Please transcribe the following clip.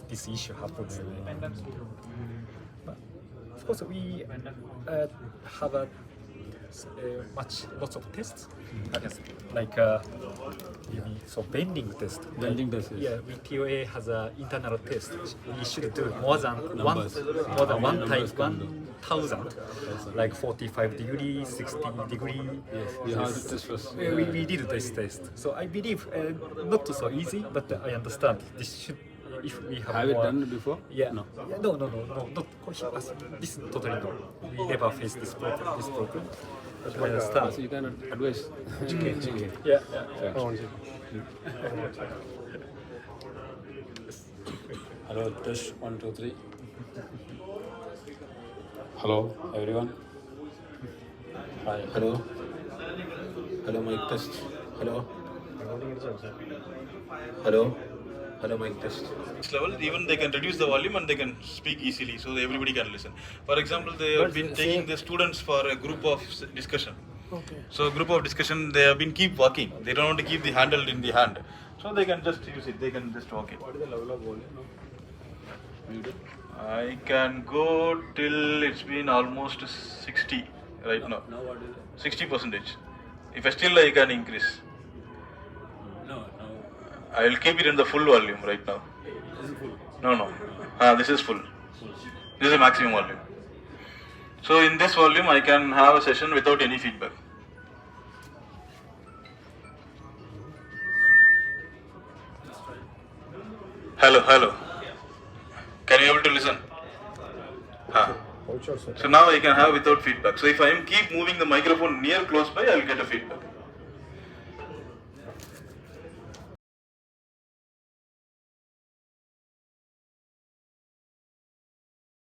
this issue happens. But of course, we have lots of tests, like so bending test. Bending test, yes. Yeah, TOA has an internal test. We should do more than Numbers. one Numbers time, can 1,000, like 45 degrees, 60 degree. Yes, you have to test first. We did this test. So I believe not so easy, but I understand this should. If we have Have more, it done before? Yeah. No. Yeah, no, not this totally no. We never faced this problem. But I understand. So you can advise. Yeah. Hello, test 1, 2, 3. Hello, everyone. Hi. Hello. Hello, mic test. Hello. Hello. Hello, mic test. Next level, even they can reduce the volume and they can speak easily, so everybody can listen. For example, they have been taking the students for a group of discussion. Okay. So group of discussion, they have been keep walking. They don't want to keep the handle in the hand, so they can just use it. They can just walk it. What is the level of volume? I can go till it's been almost 60 right now. Now what is it? 60%. If I still I can increase. No. I will keep it in the full volume right now. This is full. No. This is full. This is the maximum volume. So in this volume, I can have a session without any feedback. Hello. Can you able to listen? So now I can have without feedback. So if I am keep moving the microphone near close by, I will get a feedback.